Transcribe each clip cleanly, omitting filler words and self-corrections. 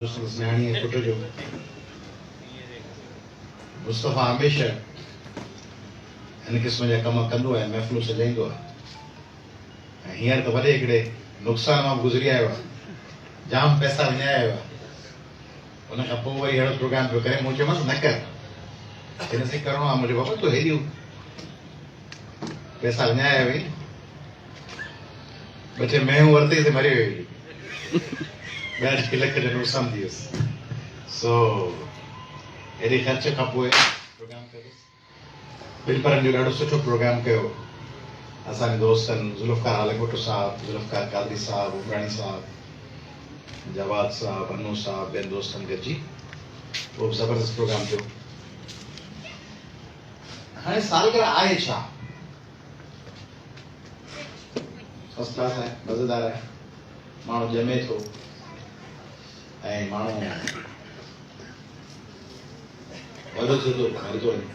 स्नेहाणी पुट जो मुस्तफ़ा हमेशह इन क़िस्म जा कम कंदो आहे, महफ़िलूं सजाईंदो आहे। हींअर त वॾे हिकिड़े नुक़सान मां गुज़री आयो आहे, जाम पैसा विञाया आयो आहे। उन खां पोइ वरी अहिड़ो प्रोग्राम पियो करे, मूं चयोमांसि न कर, हिन सां करिणो आहे। मुंहिंजो बाबा तूं हेॾियूं पैसा विञाया हुई, 2-3 महूं वरिती त मरी वई, 2 लख जो नुक़सान थी वियुसि। सो एॾे ख़र्च खां पोइ प्रोग्राम कयोसि। 2 परनि जो ॾाढो सुठो प्रोग्राम कयो असांजे दोस्तनि, ज़ुल्फ़कार आलमकोट साहब, ज़ुल्फ़कार कादरी साहब, उमराणी साहब, जवाद साहब, अनू साहब, ॿियनि दोस्तनि गॾिजी उहो बि ज़बरदस्त प्रोग्राम थियो। हाणे सालगिरह आहे छा? फर्स्ट क्लास आहे, मज़ेदार आहे। माण्हू ॼमे थो ऐं माण्हू वॾो थिए थो, मरी थो वञे।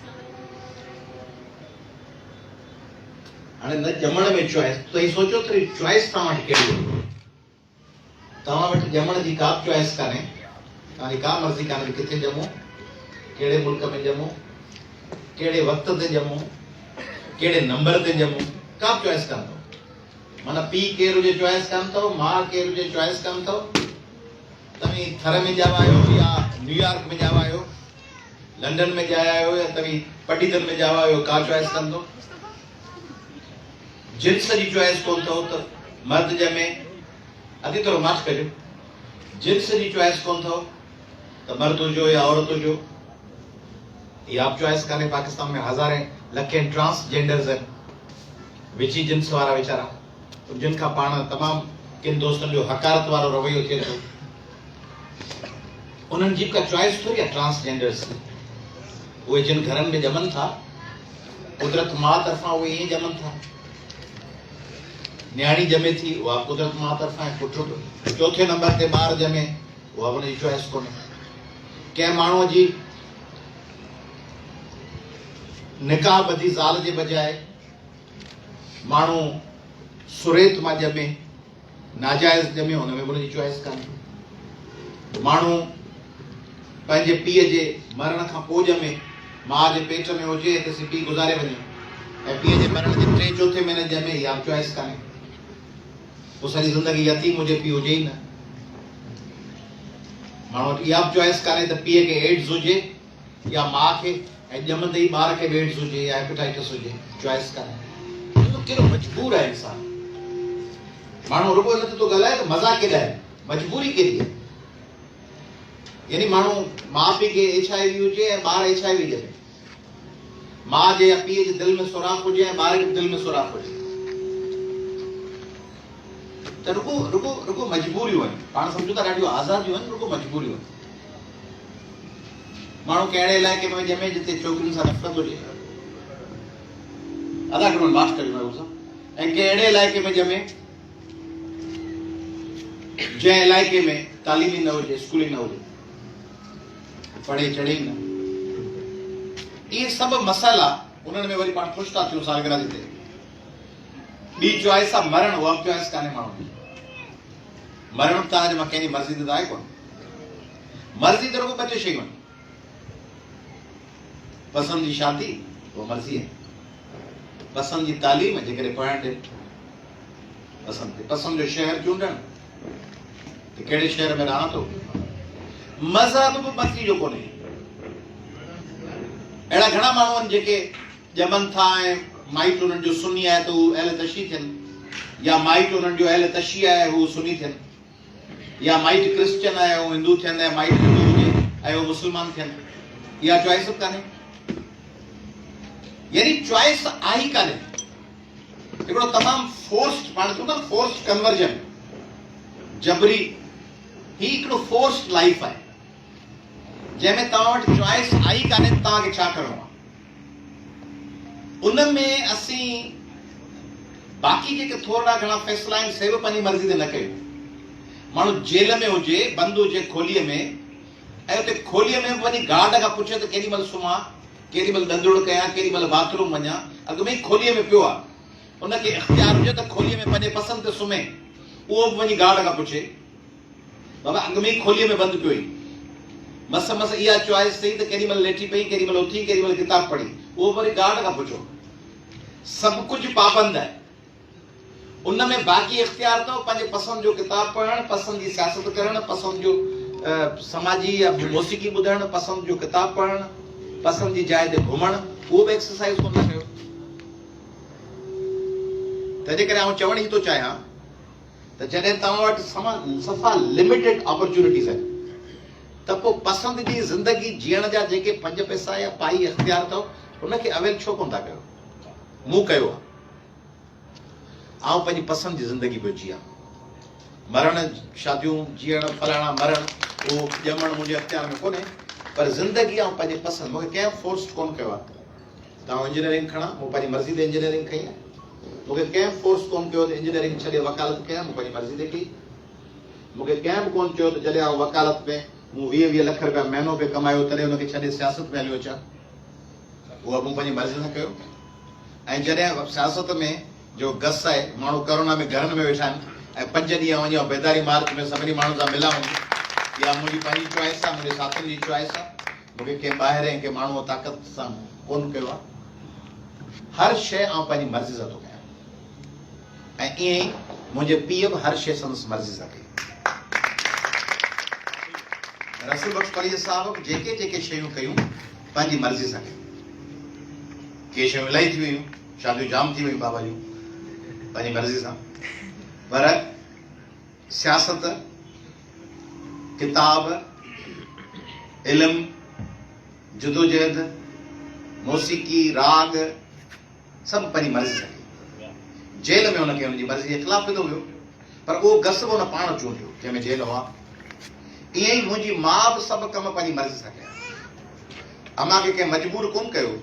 हाणे न ॼमण में चॉइस, तव्हां सोचो त चॉइस तव्हां वटि कहिड़ी आहे? तव्हां वटि ॼमण जी का बि चॉइस कान्हे, तव्हांजी का मर्ज़ी कान्हे किथे ॼमो, कहिड़े मुल्क में ॼमो, कहिड़े वक़्त ते ॼमो, कहिड़े नंबर ते ॼमो, का बि चॉइस कान अथव। माना पीउ केरु हुजे चॉइस कान अथव, माउ केरु हुजे चॉइस कान अथव। तव्हीं थर में ॼावा आहियो या न्यूयॉर्क में ॼावा आहियो, लंडन में ॼाया आहियो या तव्हीं पटीतन में ॼावा आहियो, का चॉइस कान अथव। जिन्स जी चॉइस कोन अथव त मर्द ॼमे, अधी थोरो माफ़ कजो, जिन्स जी चॉइस कोन अथव त मर्द हुजो या औरत हुजो, इहा बि चॉइस कान्हे। पाकिस्तान में हज़ारे लखे ट्रांसजेंडर्स आहिनि, विची जिन्स वारा वीचारा, जिन खां पाण तमामु किन दोस्तनि जो हकारत वारो रवैयो थिए थो। उन्हनि जी का चॉइस थोरी आहे ट्रांसजेंडर्स। उहे जिन घरनि में ॼमनि था, कुदरत मां तरफ़ां उहे ईअं ॼमनि था। न्याणी ॼमे थी, उहा कुदरत मां तरफ़ां आहे। पुटु 4थे नंबर ते ॿार ॼमे, उहा उनजी चॉइस कोन्हे। कंहिं माण्हूअ जी निकाह ॿधी ज़ाल जे बजाए माण्हू सुरेत मां ॼमे, नाजाइज़ ॼमे, हुन में उनजी चॉइस कान्हे। माण्हू पंहिंजे पीउ जे मरण खां पोइ ॼमे, माउ जे पेट में हुजे त पीउ गुज़ारे वञे, ऐं पीउ जे मरण जे 3-4 महीने ॼमे, इहा बि चॉइस कान्हे। पोइ सॼी ज़िंदगी यतीम हुजे, पीउ हुजे ई न। माण्हू वटि इहा बि चॉइस कान्हे त पीउ खे एड्स हुजे या माउ खे, ऐं ॼमंदे ई ॿार खे एड्स हुजे या हेपेटाइटिस हुजे, चॉइस कान्हे। कहिड़ो मजबूर आहे इंसान। माण्हू रुॻो न थो ॻाल्हाए त मज़ाक केॾाहे, मजबूरी केॾी आहे। यानी माण्हू माउ पीउ खे HIV हुजे ऐं ॿार HIV ॼमे, माउ जे या पीउ जे दिलि में सुराख हुजे ऐं ॿार जे दिलि में सुराख हुजे, त रुॻो मजबूरियूं आहिनि। पाण सम्झो था ॾाढियूं आज़ादियूं आहिनि, रुॻो मजबूरियूं आहिनि। माण्हू कहिड़े इलाइक़े में ॼमे जिते छोकिरियुनि सां नफ़रत हुजे, अदा करणु माफ़ कजो, ऐं कहिड़े इलाइक़े में ॼमे जंहिं इलाइक़े में तालीमी न हुजे, स्कूली न हुजे, पढ़े चढ़े ई न। इहे सभु मसाला उन्हनि में वरी पाण ख़ुशि था थियूं सालगिरह ते। ॿी चॉइस आहे मरण, उहा बि चॉइस कान्हे माण्हू जी। मरण तव्हांजे मां कंहिंजी मर्ज़ी ते आहे कोन। मर्ज़ी त रुॻो 2 शयूं आहिनि, पसंदि जी शादी, उहा मर्ज़ी आहे। पसंदि जी तालीम, जेकॾहिं पढ़णु ॾे, पसंदि जो शहर चूंडणु, त कहिड़े शहर में रहां थो। मज़हब बि मर्ज़ी जो कोन्हे। अहिड़ा घणा माण्हू आहिनि जेके ॼमनि था ऐं माइट उन्हनि जो सुन्नी आहे त हू अहल तशी थियनि, या माइट उन्हनि जो अहल तशी आहे हू सुन्नी थियनि, या माइट क्रिश्चियन आहे हू हिंदू थियनि ऐं माइट हिंदू हुजे ऐं हू मुस्लमान थियनि। इहा चॉइस बि कान्हे। यानी चॉइस आहे ई कान्हे। हिकिड़ो तमामु फोर्स्ड, पाण चऊं था फोर्स्ड कन्वर्जन, जबरी, ही हिकिड़ो फोर्स्ड लाइफ आहे जंहिंमें तव्हां वटि चॉइस आई कान्हे तव्हांखे छा करिणो आहे। उन में असीं बाक़ी जेके थोरा घणा फ़ैसिला आहिनि से बि पंहिंजी मर्ज़ी ते न कयूं। माण्हू जेल में हुजे, बंदि हुजे खोलीअ में, ऐं उते खोलीअ में वञी गार्ड खां पुछे त केॾी महिल सुम्हां, केॾी महिल ॾंदुड़ कयां, केॾी महिल बाथरूम वञा, अॻु में ई खोलीअ में पियो आहे। उनखे इख़्तियार हुजे त खोलीअ में पंहिंजे पसंदि ते सुम्हे, उहो बि वञी गार्ड खां पुछे। बाबा अॻ में ई खोलीअ में बंदि कयो मस मस इहा चॉइस थी त केॾी महिल लेटी पई, केॾी महिल उथी, केॾी महिल किताब पढ़ी, उहो वरी गार्ड खां पुछो। सभु कुझु पाबंद आहे, उन में बाक़ी इख्तियार अथव पंहिंजे पसंदि जो किताब पढ़णु, पसंदि जी सियासत करणु, पसंदि जो समाजी या मौसीक़ी ॿुधणु, पसंदि जो किताब पढ़णु, पसंदि जी जाइ ते घुमणु, उहो बि एक्सरसाइज कोन कयो। तंहिंजे करे आउं चवण ई थो चाहियां त जॾहिं तव्हां वटि सफ़ा लिमिटेड अपॉर्चुनिटीज़ आहिनि त पोइ पसंदि जी ज़िंदगी जीअण जा जेके 5 पैसा या पाई इख्तियार अथव उनखे अवेल छो कोन था कयो? मूं कयो आहे। आउं पंहिंजी पसंदि जी ज़िंदगी पियो जियां। मरण, शादियूं, जीअण, फलाणा मरण, उहो ॼमण मुंहिंजे अख़्तियार में कोन्हे, पर ज़िंदगी आउं पंहिंजी पसंदि, मूंखे कंहिं फोर्स कोन कयो आहे। तव्हां इंजीनियरिंग खणा, मूं पंहिंजी मर्ज़ी ते इंजीनियरिंग खई आहे। मूंखे कंहिं फोर्स कोन कयो त इंजीनियरिंग छॾे वकालत कयां, मूं पंहिंजी मर्ज़ी ते कई। मूंखे कंहिं बि कोन चयो त जॾहिं आउं वकालत में मूं 20 लख रुपया महीनो पे कमायो तॾहिं हुनखे छॾे सियासत में हलियो अचां, उहा मूं पंहिंजी मर्ज़ी सां कयो। ऐं जॾहिं सियासत में जो गस आहे, माण्हू कोरोना में घरनि में वेठा आहिनि ऐं 5 ॾींहं वञी बेदारी मार्च में सभिनी माण्हुनि सां मिलां, इहा मुंहिंजी पंहिंजी चॉइस आहे, मुंहिंजे साथियुनि जी चॉइस आहे। मूंखे कंहिं ॿाहिरि ऐं कंहिं माण्हूअ ताक़त सां कोन कयो आहे। हर शइ आउं पंहिंजी मर्ज़ी सां थो कयां, ऐं ईअं ई मुंहिंजे पीउ बि हर शइ संदसि मर्ज़ी सां कई। रसूल बख़्श परीअ साहब जेके जेके शयूं कयूं पंहिंजी मर्ज़ी सां कयूं। के शयूं इलाही थी वियूं, शादियूं जाम थी वियूं बाबा जूं पंहिंजी मर्ज़ी सां, पर सियासत, किताब, इल्म, जदोजहद, मौसीक़ी, राग सभु पंहिंजी मर्ज़ी सां कई। जेल में हुनखे हुनजी मर्ज़ी जे ख़िलाफ़ विधो वियो, पर उहो गसब हुन पाण चूंडियो जंहिंमें जेल हुआ। ईअं ई मुंहिंजी माउ बि सभु कम पंहिंजी मर्ज़ी सां कया। अमां खे कंहिं मजबूर कोन कयो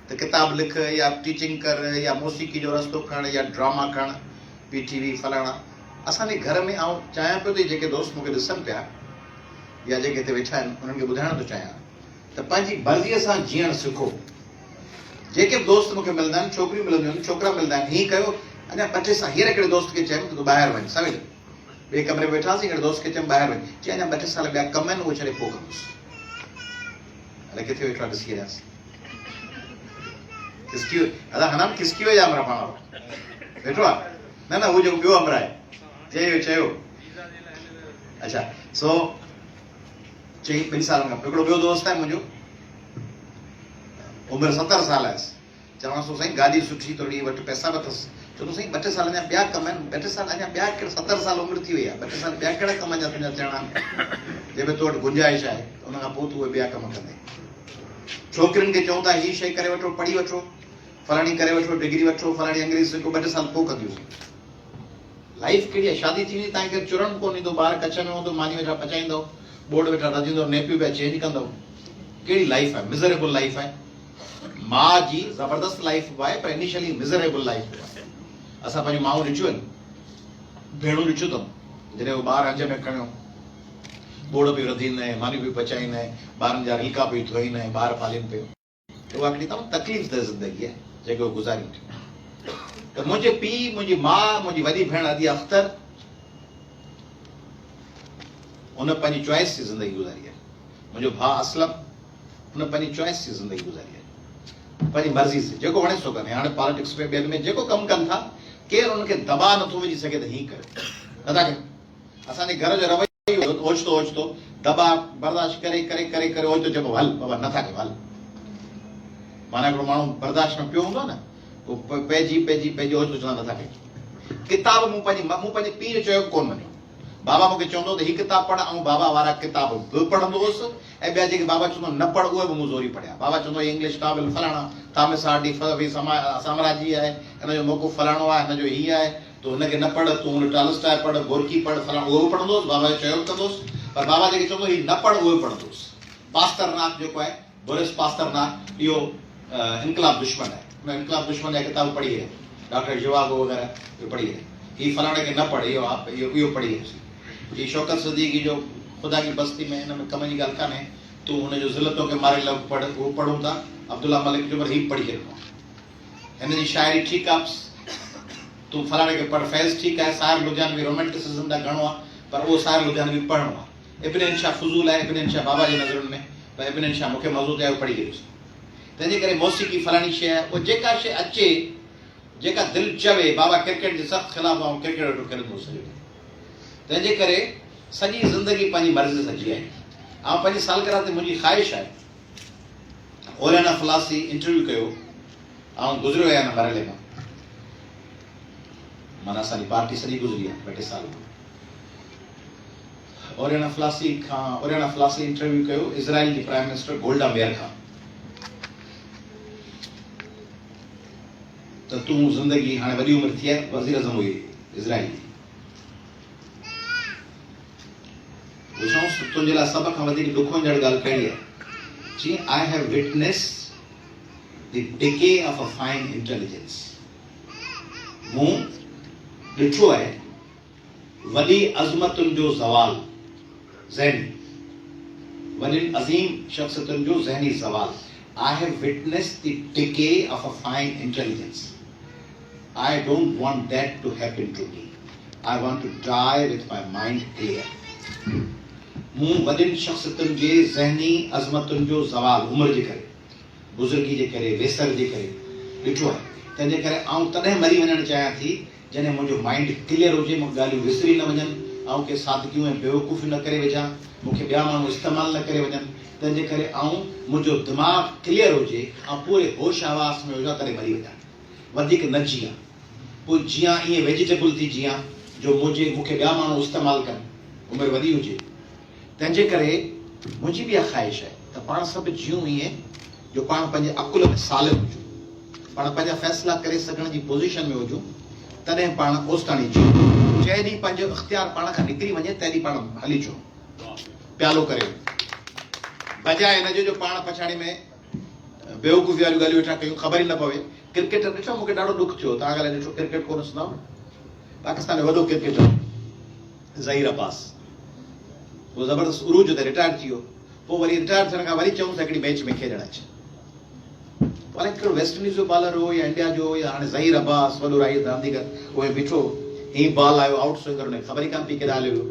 त किताब लिख या टीचिंग कर या मौसीक़ी जो रस्तो खण या ड्रामा खण, PTV फलाणा। असांजे घर में आउं चाहियां पियो त जेके दोस्त मूंखे ॾिसनि पिया या जेके हिते वेठा आहिनि उन्हनि खे ॿुधाइण थो चाहियां त पंहिंजी मर्ज़ीअ सां जीअण सिखो। जेके बि दोस्त मूंखे मिलंदा आहिनि, छोकिरियूं मिलंदियूं आहिनि, छोकिरा मिलंदा आहिनि, हीअं कयो। अञा 2-3 साल हींअर हिकिड़े दोस्त खे चयुमि तूं ॿाहिरि वञ, सवेल ॿिए कमरे में वेठासीं, हिकिड़े दोस्त खे चयुमि ॿाहिरि वञ, चई अञा 2-3 साल ॿिया कम आहिनि, उहे छॾे पोइ कंदुसि। अलाए किथे वेठो आहे, ॾिसी रहियासीं। खिसकी अदा हनाम खिसकी वियो अमरा पाण वेठो आहे। न उहो जेको ॿियो अमरा आहे चयो अच्छा सो चई 2 साल खां हिकिड़ो ॿियो दोस्त आहे मुंहिंजो, उमिरि 70 साल आहे। चवांसि थो साईं गाॾी सुठी थोरी वटि पैसा बि अथसि। चवंदो साईं 2-3 साल अञा ॿिया कम आहिनि, 2-3 साल अञा ॿिया कहिड़ा, 70 साल उमिरि थी वई आहे, 2-3 साल ॿिया कहिड़ा कम अञा तुंहिंजा थियणा आहिनि जंहिंमें तो वटि गुंजाइश आहे, उन खां पोइ तूं उहे ॿिया कम कंदे। छोकिरियुनि खे चऊं था हीअ शइ करे वठो, पढ़ी वठो, फलाणी करे वठो, डिग्री वठो, फलाणी अंग्रेज़ी सिखो, 2-2 साल पोइ कंदियूं। लाइफ कहिड़ी आहे? शादी थी वई, तव्हांखे चुरण कोन ईंदो, ॿार कच्छ में हूंदो, मानी वेठा पचाईंदव, बोर्ड वेठा रजींदव, नेपियूं पिया चेंज कंदव। कहिड़ी लाइफ आहे? मिज़रेबल लाइफ आहे। माउ जी ज़बरदस्त लाइफ बि आहे, पर इनिशियली मिज़रेबल लाइफ आहे। असां पंहिंजूं माऊं ॾिठियूं आहिनि, भेणूं ॾिठियूं अथऊं, जॾहिं उहो ॿार हंज में खणियो, बोर्ड बि रधींदे, मानियूं बि पचाईंदे, ॿारनि जा रिल्का बि धोईंदे, ॿार पालीनि पियो। त उहा हिकिड़ी तमामु तकलीफ़ दह ज़िंदगी आहे जेके उहे गुज़ारियूं थियूं। त मुंहिंजे पीउ, मुंहिंजी माउ, मुंहिंजी वॾी भेण अदिया अख्तर, उन पंहिंजी चॉइस जी ज़िंदगी गुज़ारी आहे। मुंहिंजो भाउ असलम, उन पंहिंजी चॉइस जी ज़िंदगी गुज़ारी आहे, पंहिंजी मर्ज़ी से, जेको वणे सो करे। हाणे पॉलिटिक्स में ॿियनि में जेको कमु कनि था, केरु उनखे दबाव नथो विझी सघे त हीअं कयो, नथा कनि। असांजे घर जो रवैयो ओचितो ओचितो दबाव बर्दाश्त करे करे करे करे ओचितो चइबो हल बाबा, नथा कयो हल। माना हिकिड़ो माण्हू बर्दाश्त में पियो हूंदो न, पोइ पंहिंजी ओचितो चवंदा नथा कयो। किताब मूं पंहिंजे पीउ जो चयो कोन मञियो। बाबा मूंखे चवंदो त हीअ किताब पढ़, ऐं बाबा वारा किताब बि पढ़ंदो हुउसि, ऐं ॿिया जेके बाबा चवंदो न पढ़ उहे बि मूं ज़ोरी पढ़िया। बाबा चवंदो इंग्लिश नॉवेल फलाणा, थामस हार्डी साम्राजी आहे, हिनजो मौक़ो फलाणो आहे, हिनजो हीअ आहे, तूं हिनखे न पढ़, तूं हुन टॉलस्टॉय पढ़, गोरकी पढ़, फलाणो, उहो बि पढ़ंदो हुउसि। बाबा जो चयो कंदोसि, पर बाबा जेके चवंदो हीअ न पढ़ उहो बि पढ़ंदो हुउसि। पास्तरनाक जेको आहे, बोरिस पास्तरनाक, इहो इनकलाब दुश्मन है, मैं इनकलाब दुश्मन है किताब पढ़ी है, डॉक्टर जिवागो वगैरह पढ़ी है। ये फलाने के न पढ़े, यो पढ़ी है। ये शौकत सदीकी जो खुदा की बस्ती में इनमें कम जी ॻाल्हि कान्हे, तूं हुनजो ज़िलतों के मारे लॻ पढ़, उहो पढ़ूं था। अब्दुल्ला मलिक जो पर हीअ पढ़ी रखो, हिन जी शाइरी ठीकु आहे, तूं फलाणे खे पढ़। फैज़ ठीकु आहे, साहिर लुधियानवी रोमेंटिसिज़म ॾा घणो आहे, पर वो साहिब लुधियानवी पढ़णो आहे। इब्न शाह फुज़ूल आहे, इब्न शाह बाबा जी नज़रुनि में, पर इब्न शाह मूंखे मज़ो ते आयो पढ़ी करे। तंहिंजे करे मौसीक़ी फलाणी शइ आहे, उहा जेका शइ अचे, जेका दिलि चवे, बाबा क्रिकेट जे सख़्तु ख़िलाफ़ ऐं क्रिकेट वेठो खेॾंदो सॼो। तंहिंजे करे सॼी ज़िंदगी पंहिंजी मर्ज़ी सां जीआई। ऐं पंहिंजी सालगिरह ते मुंहिंजी ख़्वाहिश आहे, ओरियाना फलासी इंटरव्यू कयो ऐं गुज़रियो आहे हिन मरहले मां, माना असांजी पार्टी सॼी गुज़री आहे 2 साल। ओरियाना फलासी इंटरव्यू कयो इज़राइल जी प्राइम मिनिस्टर गोल्डा मेयर खां, त तूं ज़िंदगी हाणे वॾी उमिरि थी आहे, वज़ीर आज़म हुई इज़राइल जी, पुछऊंसि तुंहिंजे लाइ सभ खां वधीक ॾुखोंजड़ ॻाल्हि कहिड़ी आहे? जी, I have witnessed the decay of a fine intelligence. मूं ॾिठो आहे वॾी अज़मतुनि जो ज़वाल, ज़हनी वॾी अज़ीम शख़्सियतुनि जो ज़हनी ज़वाल। I have witnessed the decay of a fine intelligence. I don't want that to happen to me. I want to die with my mind clear. मूं वॾियुनि शख़्सियतुनि जे ज़हनी अज़मतुनि जो ज़वाल उमिरि जे करे, बुज़ुर्गी जे करे, वेसर जे करे ॾिठो आहे। तंहिंजे करे आउं तॾहिं मरी वञणु चाहियां थी जॾहिं मुंहिंजो माइंड क्लियर हुजे, मूंखे ॻाल्हियूं विसरी न वञनि, ऐं के सादगियूं ऐं बेवकूफ़ियूं न करे विझां, मूंखे ॿिया माण्हू इस्तेमालु न करे वञनि। तंहिंजे करे मुंहिंजो दिमाग़ क्लियर हुजे ऐं पूरे होश आवास में हुजां, तॾहिं मरी वञां, वधीक न जियां। पोइ जियां ईअं वेजिटेबल थी जियां जो मूंखे ॿिया माण्हू इस्तेमालु कनि, उमिरि वॾी हुजे। तंहिंजे करे मुंहिंजी बि इहा ख़्वाहिश आहे त पाण सभु जियूं ईअं जो पाण पंहिंजे अकुल में सालिम हुजूं, पाण पंहिंजा फ़ैसिला करे सघण जी पोज़ीशन में हुजूं, तॾहिं पाण ओसिताणी जियूं। जंहिं ॾींहुं पंहिंजो इख़्तियार पाण खां निकिरी वञे तंहिं ॾींहुं पाण हली अचूं, प्यालो करे, बजाए हिनजो जो पाण पछाड़ी में बेवकूफ़ी वारियूं ॻाल्हियूं वेठा कयूं, ख़बर ई न पवे। क्रिकेट ॾिठो, मूंखे ॾाढो ॾुख थियो, तव्हां ॻाल्हि ॾिठो क्रिकेट कोन ॾिसंदा, पाकिस्तान जो वॾो क्रिकेटर ज़हीर अब्बास, पोइ ज़बरदस्त उरूज ते रिटायर थी वियो। पोइ वरी रिटायर थियण खां वरी चऊं त हिकिड़ी मैच में खेॾणु अचे, हाणे हिकिड़ो वेस्ट इंडीज़ जो बॉलर हो या इंडिया जो, या हाणे ज़हीर अब्बास वॾो रांदीगर, उहे बीठो, हीअं बॉल आयो आउट स्विंगर, हुनखे ख़बर ई कान पई केॾा हलियो,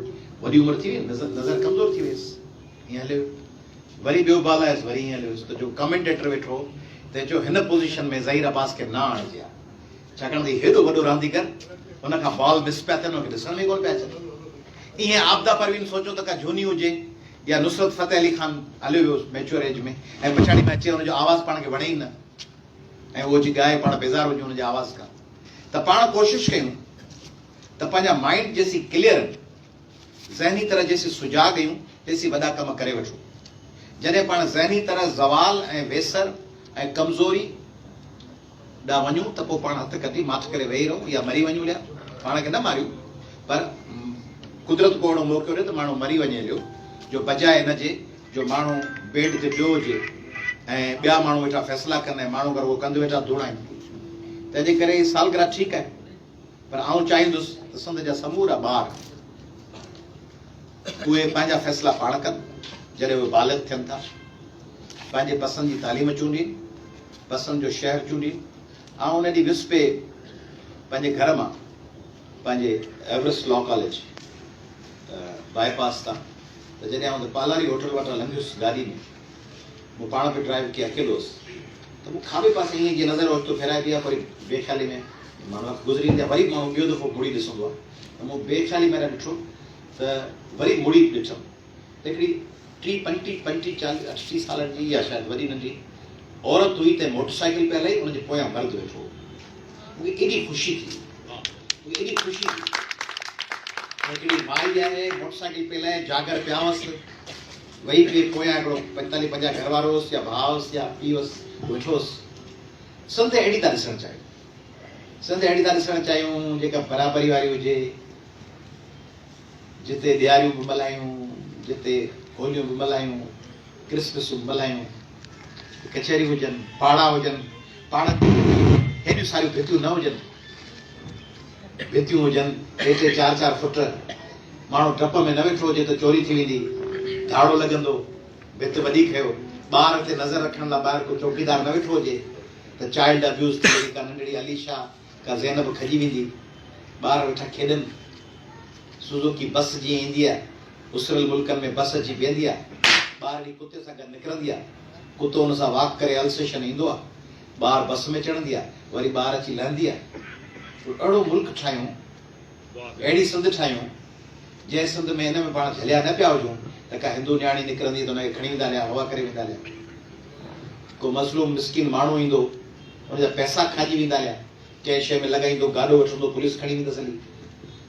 वॾी उमिरि थी वई, नज़र कमज़ोर थी वियसि, हीअं हलियो। वरी ॿियो बॉल आयुसि, वरी हीअं हलियोसि, त जो कमेंटेटर वेठो त जो हिन पोज़ीशन में ज़हीर अब्बास खे न आणिजे आहे, छाकाणि त हेॾो वॾो रांदीगर, हुन खां बॉल मिस पिया थियनि, हुनखे ॾिसण में कोन पिया अचनि। ईअं आबदा परवीन सोचियो त का झोनी हुजे या नुसरत फ़तेह अली ख़ान हलियो वियो मैच्योर एज में, ऐं पछाड़ी में अचे हुनजो आवाज़ु पाण खे वणे ई न, ऐं उहो जी ॻाए पाण बेज़ार हुजूं हुनजे आवाज़ खां। त पाण कोशिशि कयूं त पंहिंजा माइंड जेसी क्लियर, ज़हनी तरह जेसी सुजाॻ आहियूं, तेसी वॾा कम करे वठूं। जॾहिं पाण ज़हनी तरह ज़वाल ऐं वेसर ऐं कमज़ोरी ॾांहुं वञूं त पोइ पाण हथ कटी माथ करे वेही रहूं या मरी वञूं, लिया पाण खे न मारियूं, पर कुदरत को अहिड़ो मौक़ो ॾिए त माण्हू मरी वञे हलियो, जो बजाए हिन जे जो माण्हू बेड ते पियो हुजे ऐं ॿिया माण्हू वेठा फ़ैसिला कनि ऐं माण्हू अगरि उहो कंधु वेठा धोड़ाइनि। तंहिंजे करे सालगिरह ठीकु आहे, पर आउं चाहींदुसि त संद जा समूरा ॿार उहे पंहिंजा फ़ैसिला पाण कनि, जॾहिं उहे बालिग़ थियनि था, पंहिंजे पसंदि जी तालीम चूंडीनि, पसंदि जो शहर चूंडीनि, ऐं उन ॾींहुं विस्पे पंहिंजे घर मां पंहिंजे एवरेस्ट लॉ कॉलेज बाईपास तां, त जॾहिं आउं पालारी होटल वटां लंघियुसि गाॾी में, मूं पाण बि ड्राइव कई, अकेलो हुउसि, त मूं खाॿे पासे ईअं जीअं नज़र ओचितो फेराए बि आहे, वरी बेख़्याली में माण्हू गुज़रींदी आहे, वरी माण्हू ॿियो दफ़ो मुड़ी ॾिसंदो आहे, त मूं बेख़्याली में ॾिठो त वरी मुड़ी ॾिठमि, त हिकिड़ी 35-40 साल जी या शायदि वॾी नंढी औरत हुई, त मोटरसाइकिल पिया हलाई, हुनजे पोयां मर्द वेठो हो। मूंखे एॾी ख़ुशी थी, एॾी ख़ुशी थी, हिकिड़ी माई आहे मोटरसाइकिल पे हलाए, जागर पिया हुअसि, वही पे पोयां हिकिड़ो 45-50 घर वारो हुउसि या भाउ हुउसि या पीउ हुउसि, वेठो हुउसि। संत अहिड़ी था ॾिसणु चाहियूं, संत अहिड़ी था ॾिसणु चाहियूं जेका बराबरी वारी हुजे, जिते ॾियारियूं बि मल्हायूं, जिते होलियूं बि मल्हायूं, क्रिसमसूं मल्हायूं, कचहरी हुजनि, पाड़ा हुजनि, पाण हेॾियूं सारियूं भितियूं न हुजनि, भितियूं हुजनि 3-3, 4-4 फुट, माण्हू डप में न वेठो हुजे त चोरी थी वेंदी, धाड़ो लॻंदो, भित वॾी खयो, ॿार ते नज़र रखण लाइ ॿाहिरि को चौकीदार न वेठो हुजे त चाइल्ड अब्यूज़ थी, का नंढड़ी अलीशा, का ज़ैनब खजी वेंदी, ॿार वेठा खेॾनि, सुजुकी बस जीअं ईंदी आहे, उसरल मुल्कनि में बस अची बीहंदी आहे, ॿार ॾींहुं कुते सां गॾु निकिरंदी आहे, कुतो हुन सां वॉक करे अल्सेशन ईंदो आहे, ॿार बस में चढ़ंदी आहे, वरी ॿार अची लहंदी आहे। अहिड़ो मुल्क ठाहियूं, अहिड़ी सिंध ठाहियूं जंहिं सिंध में हिन में पाण झलिया न पिया हुजूं त का हिंदू न्याणी निकिरंदी त हुनखे खणी वेंदा हलिया, हवा करे वेंदा हलिया। को मज़लूम मिस्किन माण्हू ईंदो, हुनजा पैसा खाइजी वेंदा हलिया, कंहिं शइ में लॻाईंदो, गाॾो वठंदो, पुलिस खणी वेंदसि हली,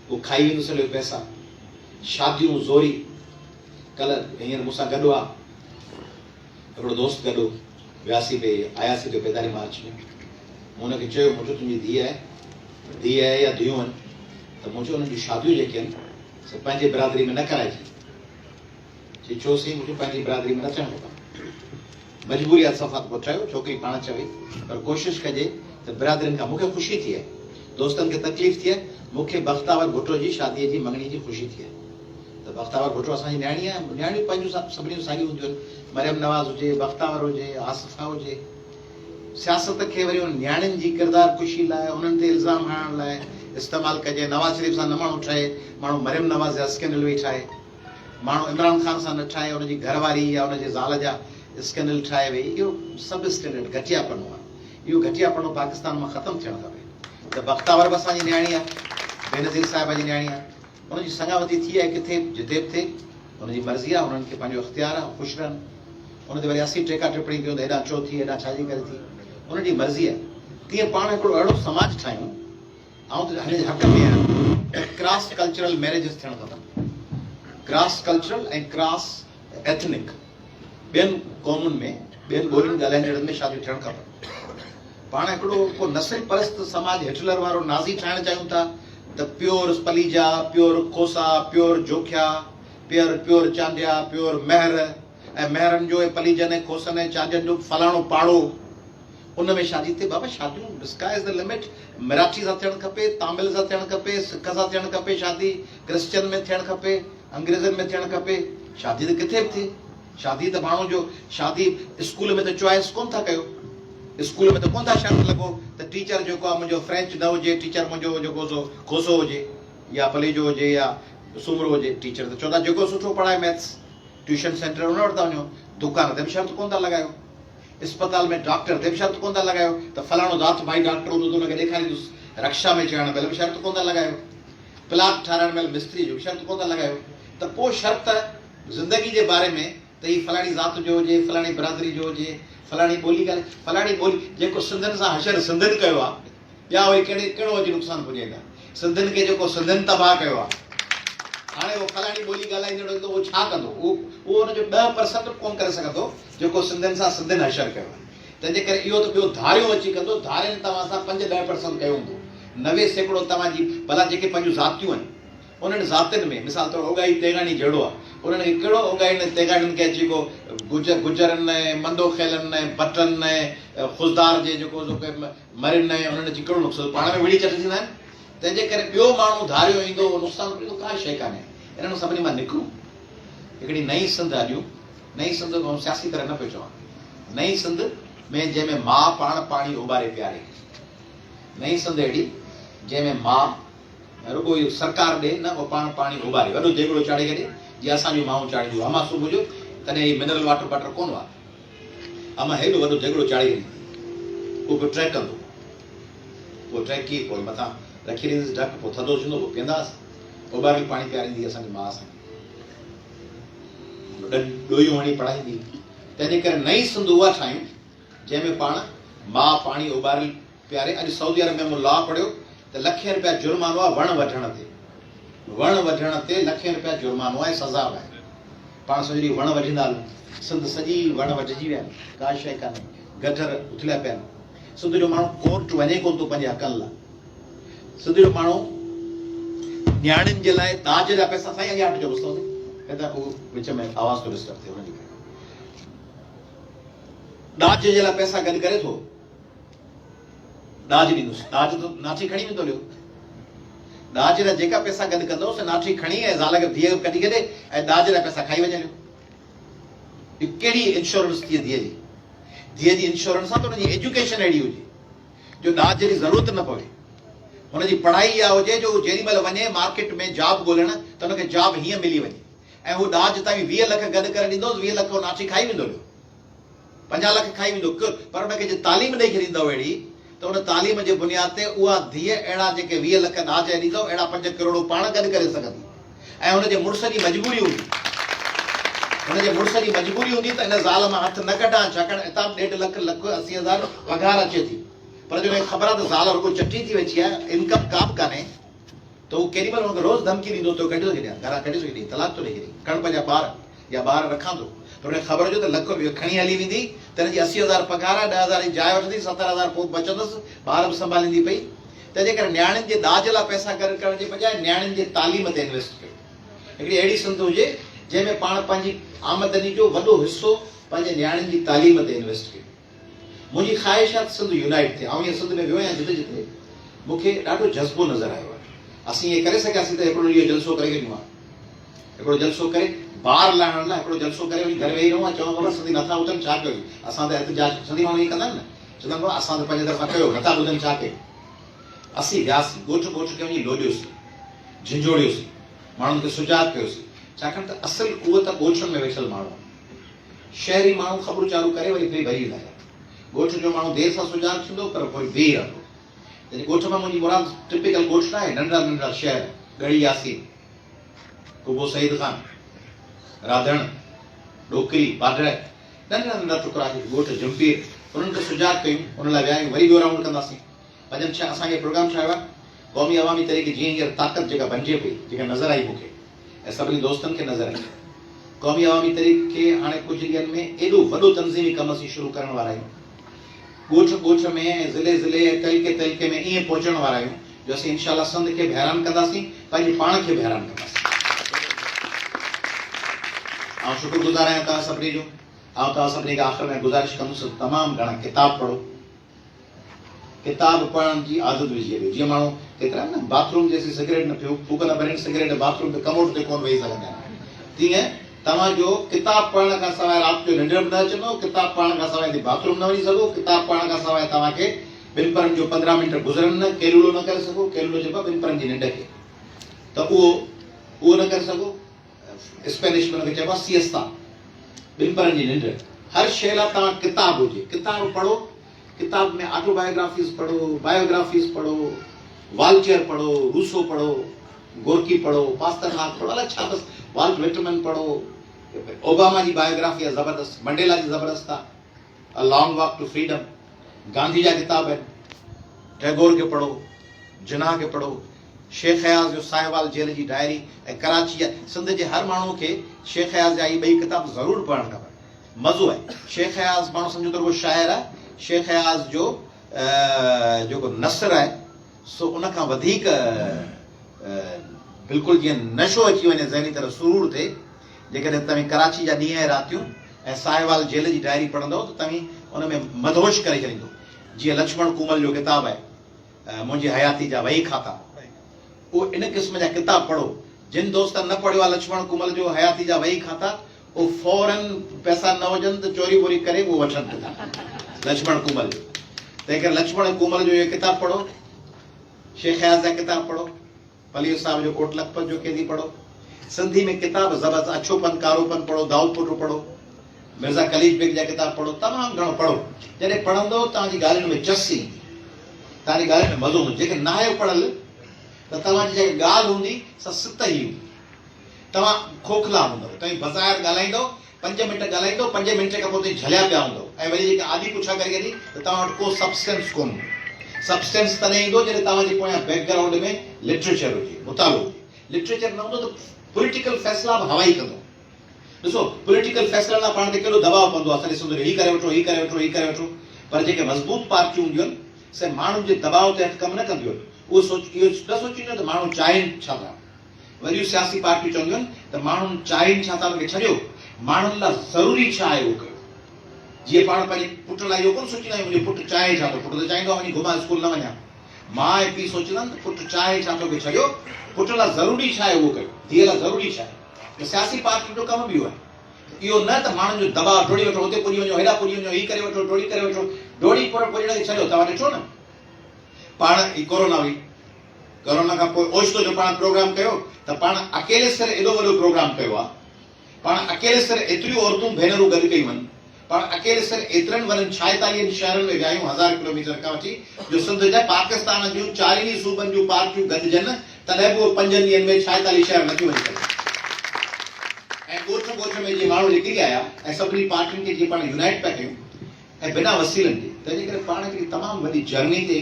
उहो खाई वेंदुसि हलियो पैसा। शादियूं ज़ोरी, कल्ह हींअर मूंसां गॾु आहे हिकिड़ो दोस्त, गॾु वियासीं पे आयासीं पियो 45 मार्च में। मूं हुनखे चयो, मूं चयो तुंहिंजी धीउ आहे या धीअूं आहिनि, त मूं चयो हुननि जूं शादियूं जेके आहिनि से पंहिंजे बिरादरी में न कराइजे। चई छो साईं? मूं चयो पंहिंजी बिरादरी में न थियणु खपे। मजबूरी आहे सफ़ा पहुचायो, छोकिरी पाण चवे, पर कोशिशि कजे त बिरादरियुनि खां मूंखे ख़ुशी थिए, दोस्तनि खे तकलीफ़ थिए, मूंखे बख़्तावर भुट्टो जी शादीअ जी मंगणी जी ख़ुशी थिए। त बख़्तावर भुट्टो असांजी न्याणी आहे, न्याणियूं पंहिंजूं सभिनी जूं साॻियूं हूंदियूं आहिनि, मरियम नवाज़ हुजे, बख़्तावर हुजे, आसिफ़ा हुजे। सियासत खे वरी उन न्याणियुनि जी किरदार ख़ुशी लाइ, उन्हनि ते इल्ज़ाम हणण लाइ इस्तेमालु कजे। नवाज़ शरीफ़ सां न माण्हू ठहे, माण्हू मरियम नवाज़ जा स्कैंडल वेही ठाहे, माण्हू इमरान ख़ान सां न ठाहे, उनजी घरवारी या उनजे ज़ाल जा स्कैंडल ठाहे वेही। इहो सब स्टैंडर्ड घटियापनो आहे। इहो घटियापनो पाकिस्तान मां ख़तमु थियणु खपे। त बख़्तावर बि असांजी न्याणी आहे, बेनज़ीर साहिब जी न्याणी आहे, उनजी संगावती थी आहे किथे जिते बि थिए, उनजी मर्ज़ी आहे, उन्हनि खे पंहिंजो इख़्तियार आहे, ख़ुशि रहनि। उन ते वरी असीं टेका टिप्पणी कयूं त हेॾां छो थी, हेॾां छाजी करे थी, उनजी मर्ज़ी आहे। तीअं पाण हिकिड़ो अहिड़ो समाज ठाहियूं, ऐं त हिन जे हक़ में आहियां, क्रॉस कल्चरल मैरिजिस थियणु खपनि। क्रॉस कल्चरल ऐं क्रॉस एथनिक, ॿियनि क़ौमुनि में, ॿियनि ॿोलियुनि ॻाल्हाईंदड़नि में शादियूं थियणु खपनि। पाण हिकिड़ो को नस्ल परस्त समाज हिटलर वारो नाज़ी ठाहिणु चाहियूं था त pure Palijo, pure Khosa, pure Jokhio, pure Chandio, pure Mahar, ऐं महरनि जो ऐं पलीजनि ऐं खोसनि ऐं चांडियनि जो फलाणो पाड़ो, उन में शादी थिए। बाबा शादियूं sky is the limit. Marathi सां थियणु खपे, तामिल सां थियणु खपे, सिख सां थियणु खपे, शादी क्रिश्चियन में थियणु खपे, अंग्रेज़नि में थियणु खपे। शादी त किथे बि थिए। शादी त माण्हू जो, शादी स्कूल में त चॉइस कोन था कयो, स्कूल में त कोन था शर्त लॻो त टीचर जेको आहे मुंहिंजो फ्रेंच न हुजे, टीचर मुंहिंजो जेको सो खोसो हुजे या पलीजो हुजे या सुमरो हुजे। टीचर त चवंदा जेको सुठो पढ़ाए मैथ्स, ट्यूशन सेंटर उन वटि था वञो। दुकान ते बि शर्त कोन था लॻायो, अस्पताल में डॉक्टर ते बि शर्त कोन था लॻायो त फलाणो ज़ात भाई डॉक्टर हूंदो त हुनखे ॾेखारींदुसि। रक्षा में चढ़ण महिल बि शर्त कोन था लॻायो, प्लाट ठाराइण महिल मिस्त्री जो बि शर्त कोन था लॻायो। त पोइ शर्त ज़िंदगी जे बारे में त हीअ फलाणी ज़ात जो हुजे, फलाणी बिरादरी जो हुजे, फलाणी ॿोली ॻाल्हि, फलाणी ॿोली जेको सिंधियुनि सां हशर सिंधियुनि कयो आहे, ॿिया वरी कहिड़ो अची नुक़सानु पुॼाईंदा। सिंधियुनि खे जेको सिंधियुनि तबाह कयो आहे, हाणे उहो फलाणी ॿोली ॻाल्हाईंदड़ त उहो छा कंदो? उहो हुनजो 10% कोन करे सघंदो जेको सिंधियुनि सां सिंधियुनि हशर कयो आहे। तंहिंजे करे इहो त ॿियो धारियो अची कंदो, धारियुनि तव्हां सां 5-10% कयो हूंदो, 90% तव्हांजी भला जेके पंहिंजूं ज़ातियूं आहिनि उन्हनि ज़ातियुनि में, मिसाल तौरु ओगाई तेगानी जहिड़ो आहे, उन्हनि खे कहिड़ो ओगाईनि तेगानीनि खे अची को गुजरनि ऐं मंदोखेलनि ऐं भटनि ऐं ख़ुशदार जे जेको मरिनि ऐं उन्हनि जी कहिड़ो नुक़सानु, पाण में विड़ी चटिजंदा आहिनि। तंहिंजे करे ॿियो माण्हू धारियो ईंदो, नुक़सानु पींदो, का शइ कान्हे। इन्हनि सभिनी मां निकिरूं, हिकिड़ी नई सिंध हलियूं। नई सिंध ऐं सियासी तरह न पियो चवां, नई सिंध में जंहिंमें माउ पाण पाणी उॿारे पियारे, नई सिंध अहिड़ी जंहिंमें माउ रुॻो इहो सरकार ॾे न, उहो पाण पाणी उॿारे, वॾो देॻड़ो चाढ़े करे जीअं असांजूं माण्हू चाढ़ींदियूं। अमा सुबुह जो तॾहिं हीअ मिनरल वाटर बटर कोन हुआ, अमा हेॾो वॾो देॻड़ो चाढ़े उहो बि ट्रैक कंदो, उहो ट्रैक कीअं पोइ मथां रखी ॾींदुसि ढक, पोइ थधो थींदो, पोइ पीअंदासीं। उॿारियल पाणी पीआरींदी असांजी माउ असांखे, ॾोहियूं हणी पढ़ाईंदी। तंहिंजे करे नई सिंध उहा ठाहियूं जंहिंमें पाण माउ पाणी उॿारियल पीआरे। अॼु सऊदी अरब में मूं लॉ पढ़ियो त लखे रुपया जुर्मानो आहे वण वढण ते, वण वढण ते लखे रुपया जुर्मानो आहे, सज़ा आहे। पाण सॼी वण वढींदा हलूं, सिंध सॼी वण वढिजी विया आहिनि, का शइ कान्हे, गटर उथलिया पिया आहिनि। सिंध जो माण्हू कोर्ट वञे कोन थो पंहिंजे हक़नि लाइ। सिंध जो माण्हू न्याणियुनि जे लाइ दाज जा पैसा, साईं अॻियां हटिजो ॾिसो उहो विच में आवाज़ थो डिस्टर्ब थिए, हुनजे करे दाज जे लाइ पैसा गॾु करे थो, दाज ॾींदुसि, दाज त नाठी खणी वेंदो लियो। दाज लाइ जेका पैसा गॾु कंदोसि नाठी खणी ऐं ज़ाल खे धीअ कढी करे ऐं दाज लाइ पैसा खाई वञे लियो। हीअ कहिड़ी इंश्योरेंस थी धीअ जी? धीअ जी इंश्योरेंस आहे त हुनजी एजुकेशन अहिड़ी हुजे जो दाज जी ज़रूरत न पवे। हुनजी पढ़ाई इहा हुजे जो जेॾी महिल वञे मार्केट में जॉब ॻोल्हण त हुनखे जॉब हीअं मिली वञे ऐं हू ॾाज ताईं 20 लख गॾु करे ॾींदोसि, 20 लख नाठी खाई वेंदो, 50 लख खाई वेंदो, पर हुनखे जे तालीम ॾेई छॾींदव अहिड़ी त हुन तालीम जे बुनियाद ते उहा धीअ अहिड़ा जेके 20 लख ॾाज ॾींदव अहिड़ा 5 करोड़ पाण गॾु करे सघंदी। ऐं हुनजे मुड़ुस जी मजबूरी हूंदी, हुनजे मुड़ुस जी मजबूरी हूंदी त इन ज़ाल मां हथ न कढां, छाकाणि हितां 1.5 लख 80,000 पघार अचे थी, पर जो ख़बर आहे त ज़ाल रुॻो चटी थी वेठी आहे, इनकम का बि कान्हे, त हू केॾी महिल हुनखे रोज़ धमकी ॾींदो तो कढी थो छॾियां, घरां कढी थो छॾी, तलाक थो ॾेई छॾी, खण पंहिंजा ॿार या ॿार रखां थो, पर हुनखे ख़बर हुजे त लख खणी हली वेंदी त हिनजी 80,000 पघार आहे, 10,000 जी जाइ वठंदी, 70,000 पोइ बचंदसि, ॿार बि संभालींदी पई। तंहिंजे करे नियाणियुनि जे ॾाज लाइ पैसा ख़र्च करण जे बजाए नियाणियुनि जे तालीम ते इन्वेस्ट कयो। हिकिड़ी अहिड़ी संद हुजे जंहिंमें पाण पंहिंजी आमदनी जो वॾो हिसो पंहिंजे नियाणियुनि जी तालीम ते इन्वेस्ट कयो। मुंहिंजी ख़्वाहिश आहे त सिंध यूनाइट थिए। ऐं ईअं सिंध में वियो आहियां जिते जिते मूंखे ॾाढो जज़्बो नज़र आयो आहे। असीं इहे करे सघियासीं त हिकिड़ो इहो जलसो करे वञूं आहे, हिकिड़ो जलसो करे ॿार लाहिण लाइ हिकिड़ो जलसो करे वञी घर वेही रहूं आहे, चऊं ख़बर सिंधी नथा ॿुधनि छा कयूं, असां त एहतिजाज सिंधी माण्हू ईअं कंदा आहिनि न, चवंदा आहिनि असां त पंहिंजे तरफ़ां कयो, नथा ॿुधनि छा कयूं। असीं वियासीं ॻोठ ॻोठ खे वञी लोॾियोसीं, झिंझोड़ियोसीं, माण्हुनि खे सुजाॻ कयोसीं, छाकाणि त असुल कुवत ॻोठनि में वेठल माण्हू। शहरी माण्हू ख़बरूं चालू करे वरी भई भरी वेंदा, ॻोठ जो माण्हू देरि सां सुजाॻ थींदो पर पोइ वेही रहंदो। ॻोठ मां मुंहिंजी मुराद टिपिकल ॻोठ न आहे, नंढड़ा नंढड़ा शहर, गढ़ी यासीन, कुबो सईद खान, राधण, डोकरी, पाडर, नंढड़ा नंढड़ा टुकड़ा ॻोठ जमपीर, उन्हनि खे सुजाॻ कयूं, उन लाइ विया वरी ॿियो राउंड कंदासीं। पंजनि छह असांखे प्रोग्राम ठाहियो आहे क़ौमी अवामी तरीक़े, जीअं हींअर ताक़त जेका बणिजे पई, जेका नज़र आई मूंखे ऐं सभिनी दोस्तनि खे नज़र आई। क़ौमी अवामी तरीक़े हाणे कुझु ॾींहंनि में एॾो वॾो तंज़ीमी कम असीं शुरू करण वारा आहियूं, ॻोठ ॻोठ में ऐं ज़िले ज़िले ऐं तइलके तइलके में ईअं पहुचण वारा आहियूं जो असीं इनशाला सिंध खे बि हैरान कंदासीं, पंहिंजे पाण खे बि हैरान कंदासीं। ऐं शुक्रगुज़ार आहियां तव्हां सभिनी जो। ऐं तव्हां सभिनी खे आख़िर में गुज़ारिश कंदुसि तमामु घणा किताब पढ़ो, किताब पढ़ण जी आदत विझी ॾियो। जीअं माण्हू केतिरा न बाथरूम जे सिगरेट न पियो, फूक न भरनि, सिगरेट बाथरूम ते कमोड ते कोन वेही सघंदा आहिनि, तीअं तव्हांजो किताब पढ़ण खां सवाइ राति जो निंड बि न अचंदो, किताब पढ़ण खां सवाइ बाथरूम न वञी सघो, किताब पढ़ण खां सवाइ तव्हांखे ॿिनि परनि जो 15 मिंट गुज़रनि न, केलुलो न करे सघो, केलुलो चइबो आहे ॿिनि परनि जी निंड खे, त उहो न करे सघो। स्पेनिश में हुनखे चइबो आहे सिएस्ता, ॿिनि परनि जी निंड। हर शइ लाइ तव्हां किताब हुजे, किताब पढ़ो। किताब में ऑटोबायोग्राफीज़ पढ़ो, बायोग्राफीज़ पढ़ो, वाल्चर पढ़ो, रूसो पढ़ो, गोरकी पढ़ो, पास्तरनाक पढ़ो, अलाए छा बसि, वाल्ट विटमैन पढ़ो, ओबामा जी बायोग्राफी आहे ज़बरदस्त, मंडेला जी ज़बरदस्त आहे, a long walk to freedom, Gandhi जा किताब आहिनि, टैगोर खे पढ़ो, जिन्ना खे पढ़ो, शेख हयाज़ जो साहिवाल जेल जी डायरी ऐं कराची जा। सिंध जे हर माण्हू खे शेख हयाज़ जा इहे ॿई किताब ज़रूरु पढ़णु खपनि, मज़ो आहे। शेख हयाज़ माण्हू सम्झो त रुॻो शाइर आहे, शेख हयाज़ जो जेको नसर आहे सो उन खां वधीक बिल्कुलु जीअं नशो अची वञे, ज़हनी तरह सुरूर थिए। जेकॾहिं तव्हां कराची जा ॾींहं ऐं रातियूं ऐं साहिवाल जेल जी डायरी पढ़ंदव त तव्हां उन में मदहोश करे छॾींदो। जीअं लक्ष्मण कूमल जो किताबु आहे मुंहिंजी हयाती जा वही खाता, उहो इन क़िस्म जा किताब पढ़ो। जिन दोस्तनि न पढ़ियो आहे लक्ष्मण कूमल जो हयाती जा वही खाता, उहो फौरन पैसा न हुजनि त चोरी वोरी करे उहो वठनि था लक्ष्मण कूमल जो। तंहिं करे लक्ष्मण कूमल जो इहो किताबु पढ़ो, शेख हयाज़ जा किताब पढ़ो, पलीर साहिब जो कोट लखपत जो कैदी पढ़ो। सिंधी में किताब ज़बरदस्त, अछोपन कारोपन पढ़ो, दाऊद पुटु पढ़ो, मिर्ज़ा कलीज बेग जा किताब पढ़ो, तमामु घणो पढ़ो। जॾहिं पढ़ंदो तव्हांजी ॻाल्हियुनि में चस ईंदी, तव्हांजी ॻाल्हियुनि में मज़ो हूंदो। जेके न आहियो पढ़ियल त तव्हांजी जेकी ॻाल्हि हूंदी सा सित ई हूंदी, तव्हां खोखला हूंदव। तव्हां बज़ारि ॻाल्हाईंदो, 5 मिंट ॻाल्हाईंदो, 5 मिंट खां पोइ झलिया पिया हूंदव। ऐं वरी जेके आधी पुछा करे वेंदी त तव्हां वटि को सब्सटेंस कोन हूंदो। सब्सटेंस तॾहिं ईंदो जॾहिं तव्हांजे पोयां बैकग्राउंड में लिटरेचर हुजे, मुतालो हुजे। लिटरेचर न हूंदो त पॉलिटिकल फ़ैसिला बि हवा ई कंदो। ॾिसो पॉलिटिकल फ़ैसिला लाइ पाण ते केॾो दबाव पवंदो आहे, असांजे सिंध में हीअ करे वठो, हीअ करे वठो, हीअ करे वठो। पर जेके मज़बूत पार्टियूं हूंदियूं आहिनि से माण्हुनि जे दबाव ते कमु न कंदियूं आहिनि। उहो इहो न सोचींदियूं त माण्हू चाहिनि छा था। वरी सियासी पार्टियूं चवंदियूं आहिनि त माण्हुनि चाहिनि छा था, उनखे छॾियो, माण्हुनि लाइ ज़रूरी छा आहे उहो कयो। जीअं पाण पंहिंजे पुट लाइ इहो कोन सोचींदा आहियूं मुंहिंजो पुटु चाहे छा थो, पुटु त चाहींदो आहे वञी घुमां स्कूल न वञा। माउ ऐं पीउ सोचींदा आहिनि त पुटु चाहे छा थो खे छॾियो, पुट लाइ ज़रूरी छा आहे उहो कयो, धीअ लाइ ज़रूरी छा आहे। त सियासी पार्टियुनि जो कमु बि इहो आहे, इहो न त माण्हुनि जो दबाव डोड़ी वठो, हुते पुॼी वञो, हेॾा पुॼी वञो, हीअ करे वठो, डोड़ी करे वठो। डोड़ी पुॼण खे छॾियो। तव्हां ॾिठो न पाण ही कोरोना हुई, कोरोना का पोइ ओचितो जो पाण प्रोग्राम कयो त पाण अकेले सर एॾो वॾो प्रोग्राम कयो आहे, पाण अकेले सर एतिरियूं औरतूं भेनरूं गॾु कयूं आहिनि, पाण अकेले सर एतिरनि वॾनि 46 शहरनि में विया आहियूं 1000 किलोमीटर खां वठी, जो सिंध जा पाकिस्तान जूं 40 सूबनि जूं पार्टियूं गॾिजनि तॾहिं बि 5 ॾींहंनि में 46 शहर नथियूं वञी सघनि। ऐं ॻोठ में जीअं माण्हू निकिरी आया ऐं सभिनी पार्टियुनि खे जीअं पाण यूनाइट पिया कयूं ऐं बिना वसीलनि जे, तंहिंजे करे पाण हिकिड़ी तमामु वॾी जर्नी ते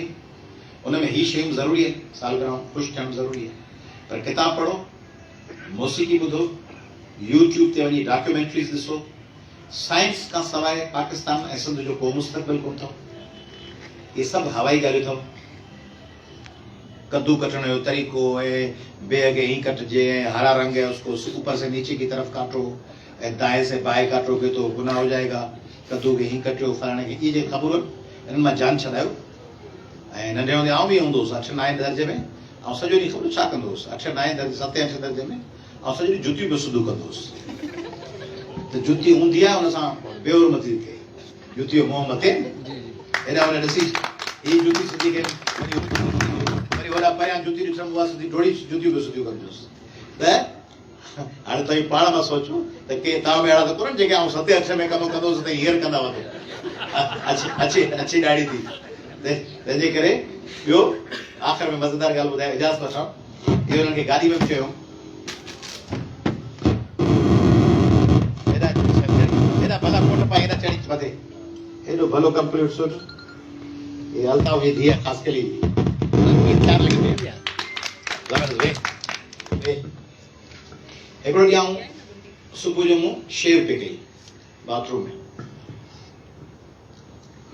उन में ही शयूं ज़रूरी आहिनि, सालगिरह ख़ुशि थियणु ज़रूरी आहे, पर किताब पढ़ो, मौसीक़ी ॿुधो, यूट्यूब ते वञी डॉक्यूमेंट्रीज़ ॾिसो, साइंस खां सवाइ पाकिस्तान ऐं सिंध जो को मुस्तक़बिल कोन अथव, इहे सभु हवाई ॻाल्हियूं अथव। कद्दू कटण जो तरीक़ो है, बेअगे ही कटजे, हरा रंग है उसको ऊपर से नीचे की तरफ काटो, दाएं से बाएं काटोगे तो गुनाह हो जाएगा, कद्दू के ही कटियो फलाणे के, ये जो ख़बर इन्हनि मां जान छॾायो। ऐं नंढे हूंदे आउं बि हूंदो हुउसि 8-9 दर्जे में, ऐं सॼो ॾींहुं ख़बर छा कंदो हुउसि 8-9 दर्जे 7-8 दर्जे में, ऐं सॼो ॾींहुं जुतियूं बि सुधू कंदो हुउसि। त जुती हूंदी आहे हुन सां बेउर मती थिए, जुती जो मोह मथे हेॾा हुन ॾिसी हीअ जुती सिधी कई, वरी वॾा परियां जुती ॾिसण उहा सिधी ढोड़ी जुतियूं बि सुधियूं कंदुसि। त हाणे तव्हां पाण मां सोचो त के तव्हां में अहिड़ा त कोन्हनि जेके आउं 7-8 में कमु कंदोसि त हींअर कंदा वञो, अच्छी ॾाढी थी। तंहिंजे करे ॿियो आख़िर में मज़ेदार ॻाल्हि ॿुधायो, इजाज़त वठां, इहो हुननि खे गाॾी में बि चयो हेॾा भला कोट पाए हेॾा चढ़ी मथे, हेॾो भलो कंप्लीट सुट, ये अल्ताफ जी धीअ ख़ासि करे चार लॻी पई हिकिड़ो ॾींहुं सुबुह जो मूं शेव पे कई बाथरूम में,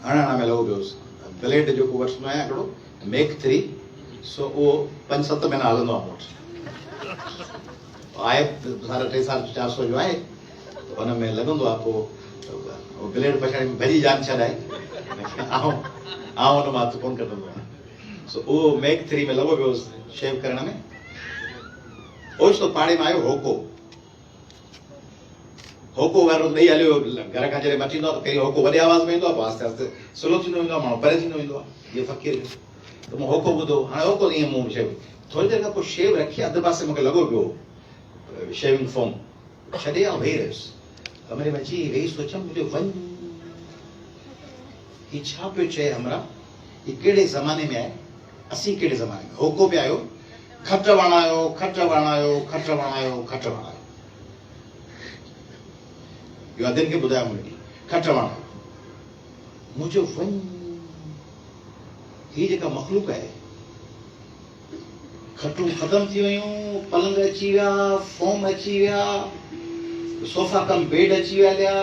हणण में लॻो पियो हुउसि, ब्लेड जेको वठंदो आहियां हिकिड़ो मेक 3, सो उहो 5-7 महीना हलंदो आहे मूं वटि, आहे 3.5-4 जो आहे, हुन में लॻंदो आहे, पोइ ब्लेड पछाड़ी भॼी जान छॾाए आउं हुन मां हथु कोन कढंदो आहियां, सो उहो मेक 3 में लॻो पियो हुउसि शेव करण में। ओचितो पाड़े में आयो होको वारो ॾेई हलियो, घर खां जॾहिं मटींदो आहे त पहिरीं होको वॾे आवाज़ में ईंदो आहे, पोइ आस्ते आस्ते स्लो थींदो वेंदो आहे, माण्हू परे थींदो वेंदो आहे, इहो फ़क़ीर त मूं होको ॿुधो, हाणे होको ईअं मूं शेव थोरी देरि खां पोइ शेव रखी अधु पासे मूंखे लॻो पियो शेविंग फोम, छॾे आउं वेही रहियुसि कमरे में अची वेही सोचियमि, मुंहिंजो वञ हीउ छा पियो चए हमरा, हीउ कहिड़े ज़माने में आहे, असीं कहिड़े ज़माने में, होको पिया आहियो, खट वणायो खट वणायो खट वणायो खट वणायो, इहो अदिन खे ॿुधायो मुंहिंजी, खट वणायो, मुंहिंजो वञ, हीअ जेका मख़लूक आहे, खटूं ख़तम थी वियूं, पलंग अची विया, फोम अची विया, सोफा कम बेड अची विया लिया,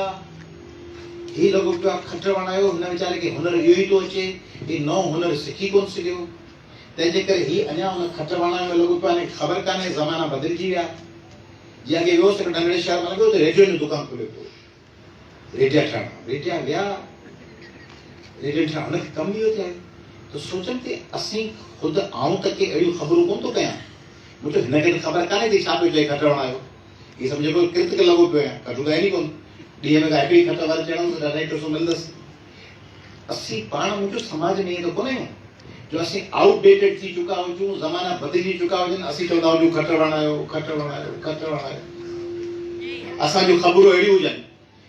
हीअ लॻो पियो आहे खट वणायो, हिन वीचारे खे हुनर इहो ई थो अचे, हीअ नओं हुनर सिखी कोन सघियो, तंहिंजे करे हीअ अञा हुन खट वणायो में लॻो पियो आहे, ख़बर कान्हे ज़माना बदिलजी विया। जीअं अॻे वियोसि हिकु नंढड़े शहर में लॻो त रेडियो जो दुकान खोलियो पियो, रेडिया ठहण, रेडिया विया, रेडियो ठहण हुनखे कमु इहो थिए, त सोचनि कि असीं ख़ुदि आऊं त के अहिड़ियूं ख़बरूं कोन थो कयां, मुंहिंजो हिनखे त ख़बर कान्हे थी छा पियो चए खट वणायो, हीअ सभु जेको कृत खे लॻो पियो आहे, खटूं त आहिनि ई कोन, ॾींहं में हिकिड़ी खट वर चढ़ंदुसि त 200 मिलंदसि। असीं पाण मुंहिंजो समाज में ईअं त कोन आहियूं जो असीं आउटडेटेड थी चुका हुजूं, ज़माना बदिलिजी चुका हुजनि, असीं चवंदा हुजूं खट वणायो खट वणायो खट वणायो, असांजूं ख़बरूं अहिड़ियूं हुजनि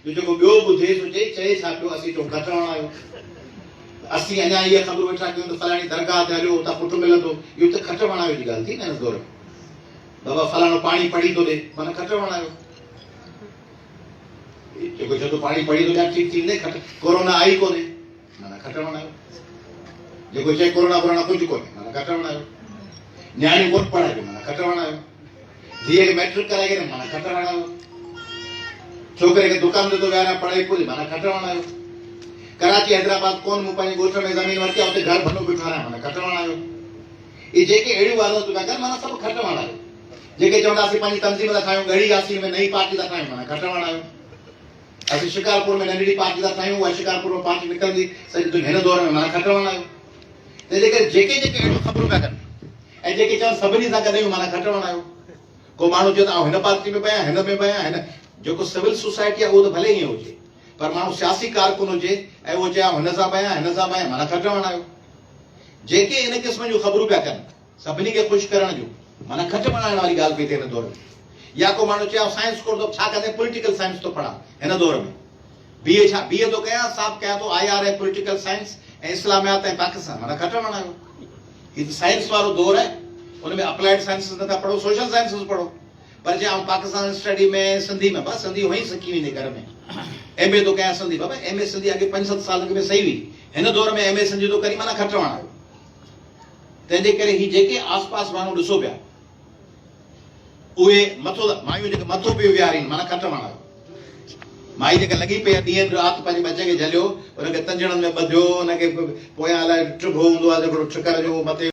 जो जेको ॿियो ॿुधे हुजे चए छा पियो, असीं चऊं खट वणायो, असीं अञा इहा ख़बरूं वेठा कयूं त फलाणी दरगाह ते हलियो हुतां पुटु मिलंदो, इहो त खट वणायो जी ॻाल्हि थी न हिन दौर में, बाबा फलाणो पाणी पढ़ी थो ॾे माना खट वणायो, जेको चवंदो पाणी पढ़ी थो ॾियां ठीकु थींदे, कोरोना आई कोन्हे माना खट वणायो, जेको चए कोरोना वोरोना कुझु कोन्हे माना खट वणायो, न्याणी कोन पढ़ाए माना खट वणायो, धीअ खे मैट्रिक कराए करे माना खट वणायो, छोकिरे खे दुकान ते थो विहारां पढ़ाई पूरी माना खट वणायो, कराची हैदराबाद कोन मूं पंहिंजे ॻोठ में ज़मीन वरिती आहे उते घर भनो पियो ठाहिरां माना खट वणायो, इहे जेके अहिड़ियूं ॻाल्हियूं पिया कनि माना सभु खट वणायो, जेके चवंदासीं पंहिंजी तंज़ीम था ठाहियूं, गढ़ी घासी में नई पार्टी था ठाहियूं माना खट वणायो, असीं शिकारपुर में नंढड़ी पार्टी था ठाहियूं, उहा शिकारपुर में पार्टी निकिरंदी सॼी हिन दौर में माना खट वणायो, तंहिंजे करे जेके जेके अहिड़ियूं ख़बरूं पिया कनि ऐं जेके चवनि सभिनी सां गॾु माना खट वणायो, को माण्हू चवंदो आउं हिन पार्टी में पिया हिन में पिया हिन, जेको सिविल सोसाइटी आहे उहो त भले ईअं हुजे, पर माण्हू सियासी कारकुन हुजे ऐं उहो चए हिन सां पिया माना खट वणायो, जेके इन क़िस्म जूं ख़बरूं पिया कनि सभिनी खे ख़ुशि करण जो माना खट मनाइण वारी ॻाल्हि पई थिए हिन दौर में। या को माण्हू चयो साइंस कोर्स थो छा कंदे पॉलिटिकल साइंस थो पढ़ा हिन दौर में बीए छा बीए थो कयां साफ़ कयां थो IRA पॉलिटिकल साइंस ऐं इस्लामियात ऐं पाकिस्तान माना खट मनायो। हीअ त साइंस वारो दौर आहे उनमें अप्लाइड साइंसिस नथा पढ़ो सोशल साइंसिस पढ़ो पर जे आउं पाकिस्तान स्टडी में सिंधी में बस सिंधी वहीं सिखी वेंदी घर में MA थो कयां सिंधी बाबा MA सिंधी अॻे 5-7 साल अॻु में सही हुई हिन दौर में MA सिंधी थो करी माना खट वणायो। तंहिंजे करे ही जेके आसपास माण्हू ॾिसो पिया उहे मथो मायूं जेके मथो पियो विहारीनि माना खट वणायो। माई जेके लॻी पई आहे ॾींहं राति पंहिंजे बचे खे झलियो हुनखे तंजणनि में ॿधियो हुनखे पोयां अलाए टुभ हूंदो आहे जेको ठिकर जो मथे